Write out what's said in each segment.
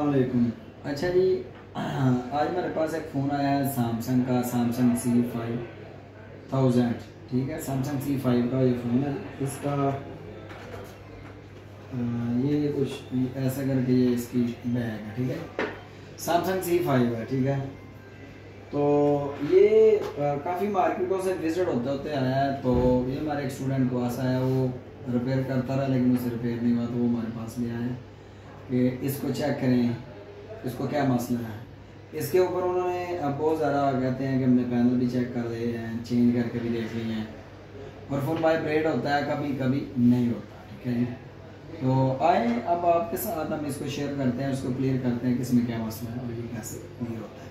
अस्सलाम वालेकुम। अच्छा जी, आज मेरे पास एक फ़ोन आया है सैमसंग का, सैमसंग C5000। ठीक है, सैमसंग C5 का ये फ़ोन है। इसका ये कुछ ऐसा करके ये इसकी बैग है। ठीक है, सैमसंग C5 है। ठीक है, तो ये काफ़ी मार्केटों से विजिट होते होते आया है। तो ये हमारे एक स्टूडेंट के पास आया, वो रिपेयर करता रहा लेकिन उसे रिपेयर नहीं हुआ, तो वो हमारे पास ले आया कि इसको चेक करें, इसको क्या मसला है। इसके ऊपर उन्होंने बहुत ज़्यादा कहते हैं कि हमने पैनल भी चेक कर दिए हैं, चेंज करके भी देख लिए हैं, और फ़ोन वाइब्रेट होता है, कभी कभी नहीं होता। ठीक है जी, तो आए अब आपके साथ हम इसको शेयर करते हैं, उसको क्लियर करते हैं कि इसमें क्या मसला है और ये कैसे क्लियर होता है।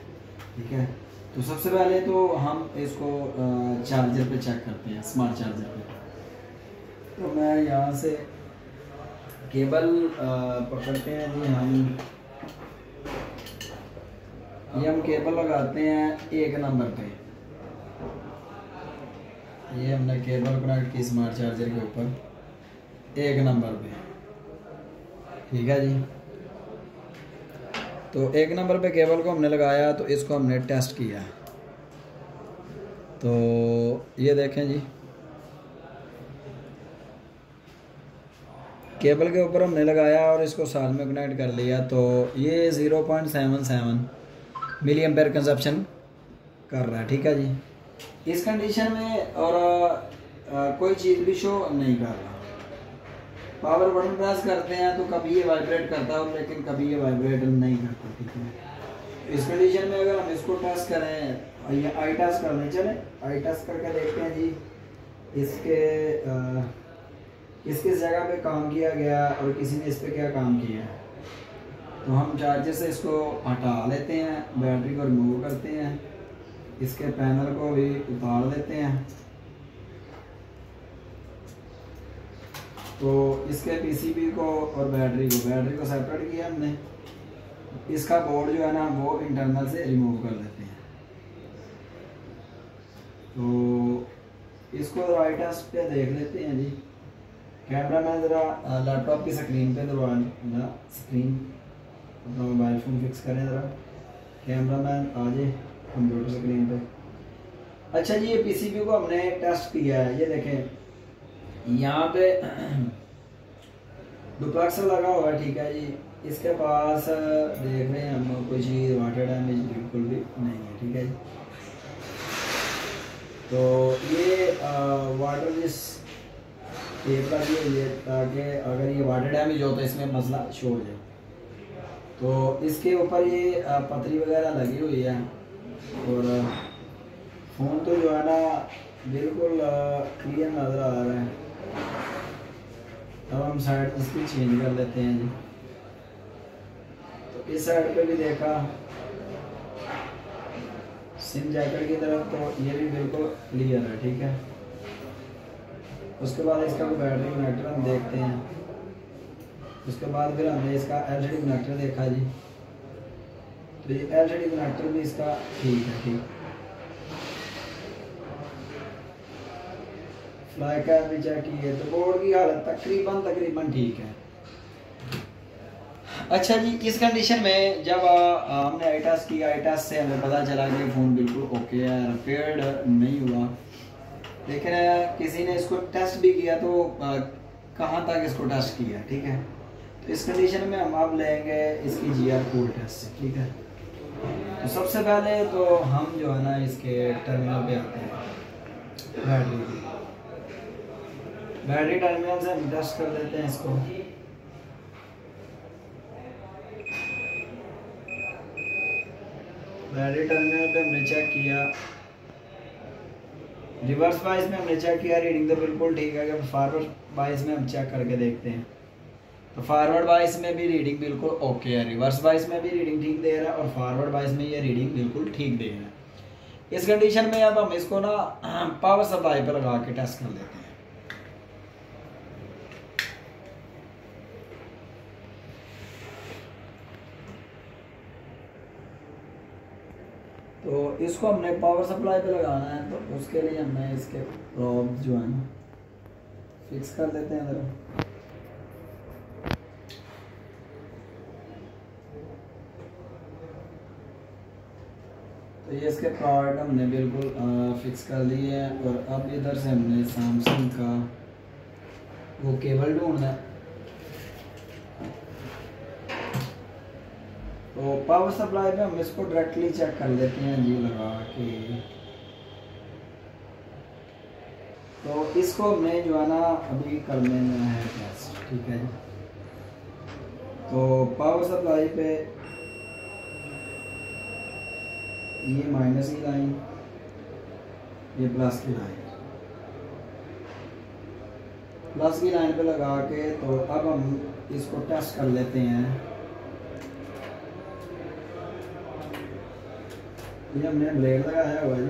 ठीक है, तो सबसे पहले तो हम इसको चार्जर पे चेक करते हैं, स्मार्ट चार्जर पे। तो मैं यहाँ से केबल पकड़ते हैं जी, हम केबल लगाते हैं 1 नंबर पे। ये हमने केबल कनेक्ट की स्मार्ट चार्जर के ऊपर 1 नंबर पे। ठीक है जी, तो 1 नंबर पे केबल को हमने लगाया, तो इसको हमने टेस्ट किया। तो ये देखें जी, केबल के ऊपर हमने लगाया और इसको साथ में कनेक्ट कर लिया। तो ये 0.77 मिली एम्पेयर कंजप्शन कर रहा है। ठीक है जी, इस कंडीशन में और कोई चीज़ भी शो नहीं कर रहा। पावर बटन प्रेस करते हैं तो कभी ये वाइब्रेट करता है, लेकिन कभी ये वाइब्रेट नहीं करता। ठीक है, इस कंडीशन में अगर हम इसको टेस्ट करें, ये आई टेस्ट करने चले, आई टेस्ट करके देखते हैं जी इसके किस जगह पे काम किया गया और किसी ने इस पर क्या काम किया है। तो हम चार्जर से इसको हटा लेते हैं, बैटरी को रिमूव करते हैं, इसके पैनल को भी उतार देते हैं। तो इसके पीसीबी को और बैटरी को सेपरेट किया हमने। इसका बोर्ड जो है ना वो इंटरनल से रिमूव कर देते हैं। तो इसको राइट टेस्ट पे देख लेते हैं जी। कैमरा मैन ज़रा लैपटॉप की स्क्रीन पे दरवाजा स्क्रीन अपना मोबाइल फ़ोन फिक्स करें ज़रा। कैमरा मैन आ जाए कंप्यूटर स्क्रीन पे। अच्छा जी, ये पीसीबी को हमने टेस्ट किया है। ये देखें यहाँ पे डुप्लेक्सर लगा हुआ है। ठीक है जी, इसके पास देख रहे हैं हम कोई चीज़ वाटर डैमेज बिल्कुल भी नहीं है। ठीक है जी, तो ये वाटर जिस टेप लगी हुई है ताकि अगर ये वाटर डैमेज हो तो इसमें मसला शो हो जाए। तो इसके ऊपर ये पतरी वगैरह लगी हुई है और फ़ोन तो जो है ना बिल्कुल क्लियर नज़र आ रहा है। अब हम साइड इसकी चेंज कर लेते हैं जी। तो इस साइड पे भी देखा सिम जैकेट की तरफ, तो ये भी बिल्कुल क्लियर है। ठीक है, उसके बाद इसका बैटरी कनेक्टर हम देखते हैं। उसके बाद फिर हमने इसका एलसीडी कनेक्टर देखा जी। तो ये एलसीडी कनेक्टर भी इसका ठीक है। ठीक, फ्लाई कैप भी चेक की है, तो बोर्ड की हालत तकरीबन ठीक है। अच्छा जी, इस कंडीशन में जब हमने आई टेस्ट की, आई टेस्ट से हमें पता चला कि फ़ोन बिल्कुल ओके है, रिपेयर्ड नहीं हुआ। लेकिन किसी ने इसको टेस्ट भी किया, तो कहाँ तक इसको टेस्ट किया। ठीक है, तो इस कंडीशन में हम अब लेंगे इसकी GR कोड टेस्ट से। ठीक है, तो सबसे पहले तो हम जो है ना इसके टर्मिनल पे आते हैं, बैटरी टर्मिनल से हम टेस्ट कर लेते हैं इसको। बैटरी टर्मिनल पे हमने चेक किया, रिवर्स वाइज में हमने चेक किया, रीडिंग तो बिल्कुल ठीक है। अगर फॉरवर्ड वाइज में हम चेक करके देखते हैं तो फॉरवर्ड वाइज में भी रीडिंग बिल्कुल ओके है, रिवर्स वाइज में भी रीडिंग ठीक दे रहा है और फॉरवर्ड वाइज में ये रीडिंग बिल्कुल ठीक दे रहा है। इस कंडीशन में अब हम इसको ना पावर सप्लाई पर लगा के टेस्ट कर लेते हैं। तो इसको हमने पावर सप्लाई पे लगाना है, तो उसके लिए हमने इसके प्रोब जो है ना फिक्स कर देते हैं ज़रा। तो ये इसके पार्ट हमने बिल्कुल फिक्स कर लिए हैं। और अब इधर से हमने सैमसंग का वो केबल ढूंढना है। तो पावर सप्लाई पे हम इसको डायरेक्टली चेक कर लेते हैं जी लगा के। तो इसको हमने जो है ना अभी कर लेना है टेस्ट, ठीक है। तो पावर सप्लाई पे ये माइनस की लाइन, ये प्लस की लाइन, प्लस की लाइन पे लगा के तो अब हम इसको टेस्ट कर लेते हैं। ये हमने ब्लेड लगाया हुआ जी,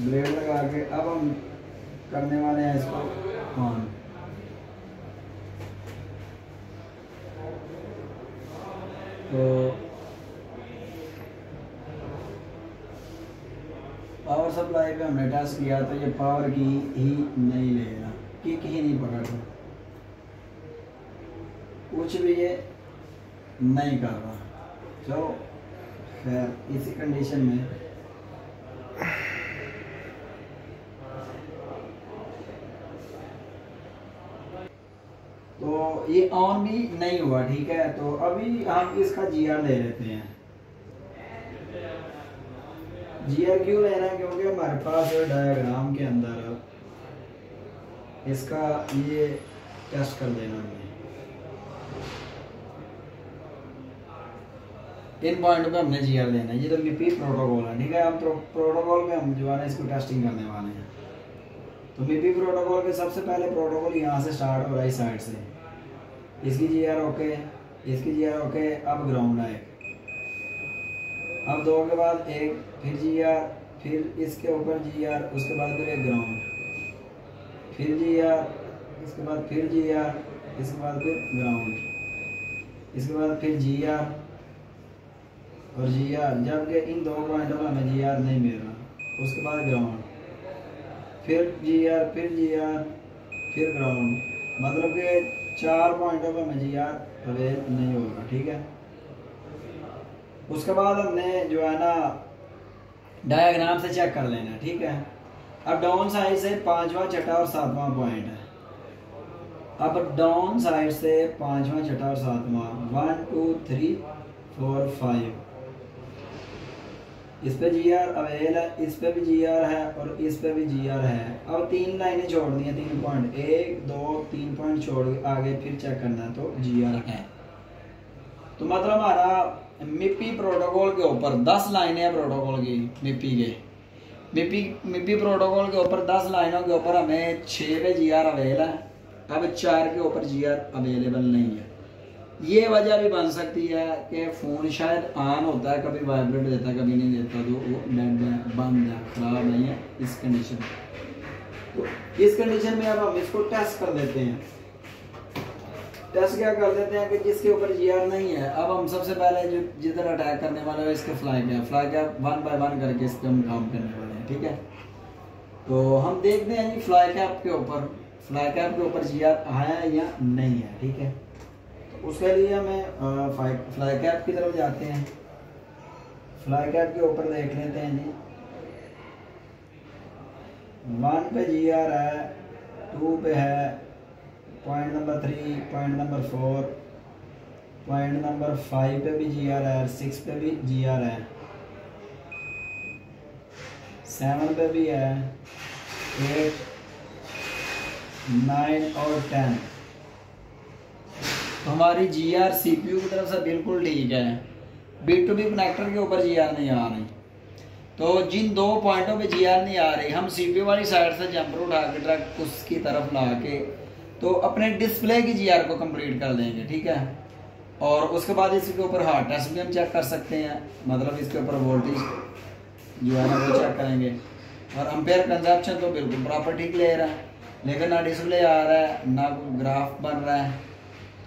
ब्लेड लगा के अब हम करने वाले हैं इसको ऑन। तो पावर सप्लाई पे हमने टेस्ट किया तो ये पावर की ही नहीं ले रहा, किक ही नहीं पकड़ रहा, कुछ भी ये नहीं कर रहा। चलो खैर इसी कंडीशन में तो ये ऑन भी नहीं हुआ, ठीक है। तो अभी हम इसका जीआर ले लेते हैं। जीआर क्यों ले रहे हैं? क्योंकि हमारे पास डायग्राम के अंदर इसका ये टेस्ट कर देना है। इन पॉइंट पे हमने जीआर लेना है। ये तो मिपी प्रोटोकॉल है, ठीक है। अब प्रोटोकॉल में हम जो है इसको टेस्टिंग करने वाले हैं। तो मिपी प्रोटोकॉल के सबसे पहले प्रोटोकॉल यहाँ से स्टार्ट हो रहा है इस साइड से। इसकी जीआर ओके, इसकी जीआर ओके। अब ग्राउंड है, अब दो के बाद एक, फिर जीआर, फिर इसके ऊपर जीआर, उसके बाद फिर एक ग्राउंड, फिर जीआर, इसके बाद फिर जीआर, इसके बाद फिर ग्राउंड, इसके बाद फिर जीआर और जीआर। जबकि इन दो पॉइंटों में हमें जीआर नहीं मिल रहा। उसके बाद ग्राउंड, फिर जीआर, फिर जीआर, फिर ग्राउंड। मतलब कि 4 पॉइंटों पर हमें जीआर अवेल नहीं होगा, ठीक है। उसके बाद हमने जो है ना डायग्राम से चेक कर लेना, ठीक है। अब डाउन साइड से 5वां, 6वां और 7वां पॉइंट है। अब डाउन साइड से 5वां, 6वां और 7वां, 1 2 3 4 5, इस पे जीआर अवेल है, इस पे भी जीआर है और इस पे भी जीआर है। अब 3 लाइनें छोड़ दी हैं, 3 पॉइंट, 1 2 3 पॉइंट छोड़ के आगे फिर चेक करना है तो जीआर है। तो मतलब हमारा मिपी प्रोटोकॉल के ऊपर 10 लाइनें हैं प्रोटोकॉल की, मिपी प्रोटोकॉल के ऊपर 10 लाइनों के ऊपर हमें 6 पे जीआर अवेल है। अब 4 के ऊपर जीआर अवेलेबल नहीं है। ये वजह भी बन सकती है कि फ़ोन शायद ऑन होता है, कभी वाइब्रेट देता है, कभी नहीं देता, तो वो डेड है, बंद है, ख़राब नहीं है इस कंडीशन। तो इस कंडीशन में अब हम इसको टेस्ट कर देते हैं। टेस्ट क्या कर देते हैं कि जिसके ऊपर जीआर नहीं है, अब हम सबसे पहले जो जिधर अटैक करने वाले हैं इसके फ्लाई कैप 1 बाय 1 करके इस पर हम काम करने वाले हैं, ठीक है। तो हम देखते हैं जी फ्लाई कैप के ऊपर जीआर आया या नहीं है, ठीक है। उसके लिए हमें फ्लाई कैप की तरफ जाते हैं। फ्लाई कैप के ऊपर देख लेते हैं जी, 1 पे जीआर है, 2 पे है, point number 3, point number 4, point number 5 पे भी जीआर है, 6 पे भी जीआर है, 7 पे भी है, 8, 9 और 10। तो हमारी जीआर सीपीयू की तरफ से बिल्कुल ठीक है। B2B कनेक्टर के ऊपर जीआर नहीं आ रही। तो जिन 2 पॉइंटों पे जीआर नहीं आ रही, हम सीपीयू वाली साइड से जंपर उठा के ट्रक उसकी तरफ ला के तो अपने डिस्प्ले की जीआर को कंप्लीट कर देंगे, ठीक है। और उसके बाद इसके ऊपर हार्ड टेस्ट भी हम चेक कर सकते हैं, मतलब इसके ऊपर वोल्टेज जो है ना वो चेक करेंगे। और एम्पेयर कंजप्शन तो बिल्कुल प्रॉपर ठीक ले रहा है, लेकिन ना डिस्प्ले आ रहा है ना ग्राफ बन रहा है।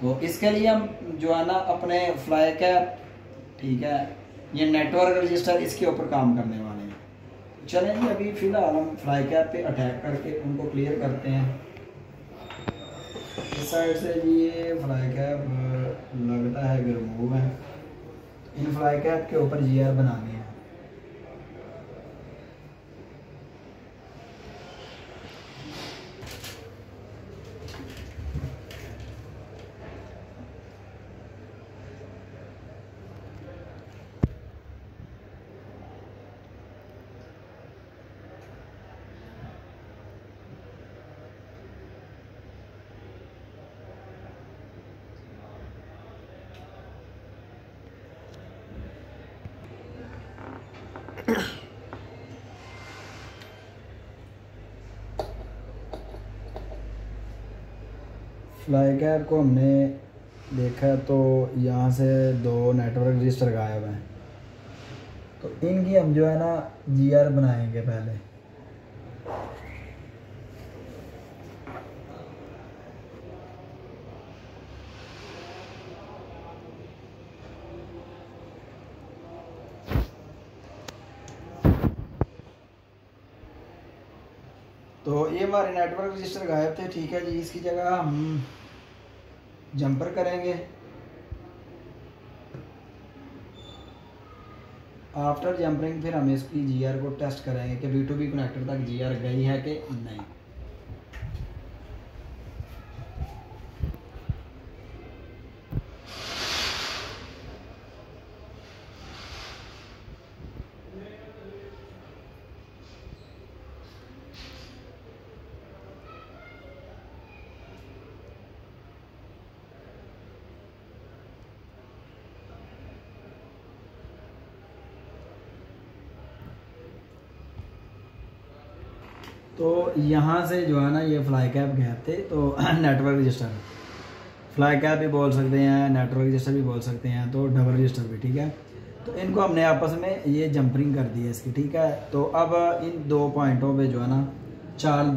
तो इसके लिए हम जो है ना अपने फ्लाई कैप, ठीक है, ये नेटवर्क रजिस्टर, इसके ऊपर काम करने वाले हैं। चलें जी, अभी फ़िलहाल हम फ्लाई कैप पे अटैक करके उनको क्लियर करते हैं। इस साइड से जी ये फ्लाई कैप लगता है कि रिमूव है। इन फ्लाई कैप के ऊपर GR बनानी है। फ्लाई कैप को हमने देखा तो यहाँ से 2 नेटवर्क रजिस्टर गायब हैं, तो इनकी हम जो है ना GR बनाएंगे पहले। तो ये हमारे नेटवर्क रजिस्टर गायब थे, ठीक है जी। इसकी जगह हम जंपर करेंगे। आफ्टर जंपरिंग फिर हम इसकी GR को टेस्ट करेंगे कि B2B कनेक्टर तक GR गई है कि नहीं। तो यहाँ से जो है ना ये फ्लाई कैप गए थे, तो नेटवर्क रजिस्टर, फ्लाई कैप भी बोल सकते हैं, नेटवर्क रजिस्टर भी बोल सकते हैं, तो डबल रजिस्टर भी, ठीक है। तो इनको हमने आपस में ये जंपरिंग कर दी है इसकी, ठीक है। तो अब इन 2 पॉइंटों पे जो है ना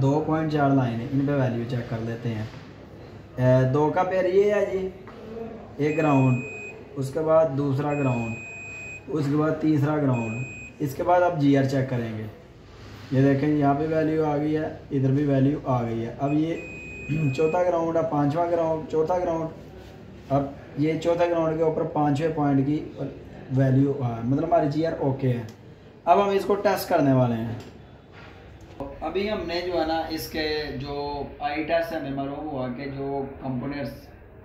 2.4 लाइन है, इन पे वैल्यू चेक कर लेते हैं। 2 का पेयर ये है जी, एक ग्राउंड, उसके बाद दूसरा ग्राउंड, उसके बाद तीसरा ग्राउंड, इसके बाद आप GR चेक करेंगे। ये देखें यहाँ पे वैल्यू आ गई है, इधर भी वैल्यू आ गई है। अब ये चौथा ग्राउंड है, 5वां ग्राउंड, चौथा ग्राउंड, अब ये चौथा ग्राउंड के ऊपर 5वें पॉइंट की वैल्यू मतलब हमारी GR ओके है। अब हम इसको टेस्ट करने वाले हैं। अभी हमने जो है ना इसके जो आई टेस्ट हमें मालूम हुआ कि जो कंपोनेंट्स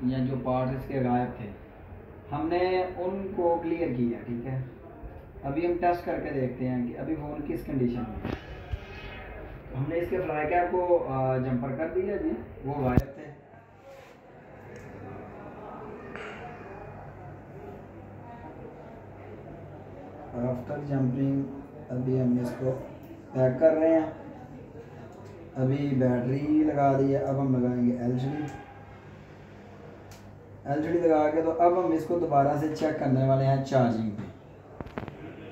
या जो पार्ट इसके गायब थे, हमने उनको क्लियर किया, ठीक है। अभी हम टेस्ट करके देखते हैं कि अभी फ़ोन किस कंडीशन में है। हमने इसके फ्लाई कैप को जंपर कर दिया जी, वो गायब थे। आफ्टर जंपिंग अभी हम इसको पैक कर रहे हैं। अभी बैटरी लगा दी है, अब हम लगाएंगे LCD लगा के। तो अब हम इसको दोबारा से चेक करने वाले हैं चार्जिंग पे।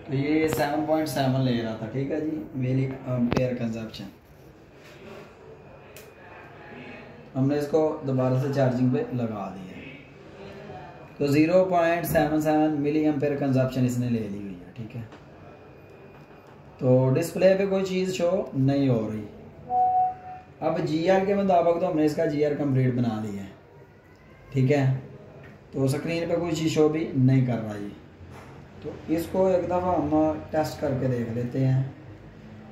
तो ये 7.7 ले रहा था, ठीक है जी, मिली एम्पेयर कंजप्शन। हमने इसको दोबारा से चार्जिंग पे लगा दिया, तो 0.77 मिली एम्पेयर कंजप्शन इसने ले ली हुई है, ठीक है। तो डिस्प्ले पे कोई चीज़ शो नहीं हो रही। अब GR के मुताबिक तो हमने इसका GR कंप्लीट बना लिया है, ठीक है। तो स्क्रीन पे कोई चीज़ शो भी नहीं कर रहा है। तो इसको एक दफ़ा हम टेस्ट करके देख लेते हैं,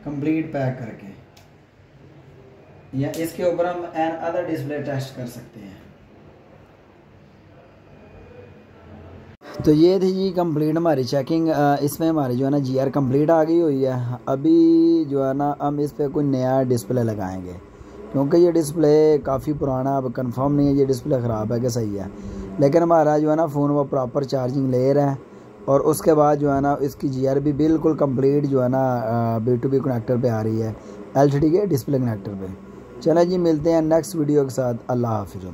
कंप्लीट पैक करके, या इसके ऊपर हम एन अदर डिस्प्ले टेस्ट कर सकते हैं। तो ये थी जी कंप्लीट हमारी चेकिंग। इसमें हमारी जो है ना GR कंप्लीट आ गई हुई है। अभी जो है ना हम इस पर कोई नया डिस्प्ले लगाएंगे, क्योंकि ये डिस्प्ले काफ़ी पुराना, अब कंफर्म नहीं है ये डिस्प्ले ख़राब है कि सही है। लेकिन हमारा जो है ना फ़ोन वो प्रॉपर चार्जिंग ले रहा है, और उसके बाद जो है ना इसकी GR भी बिल्कुल कंप्लीट जो है ना B2B कनेक्टर पे आ रही है, LCD के डिस्प्ले कनेक्टर पे। चलें जी, मिलते हैं नेक्स्ट वीडियो के साथ। अल्लाह हाफिज़।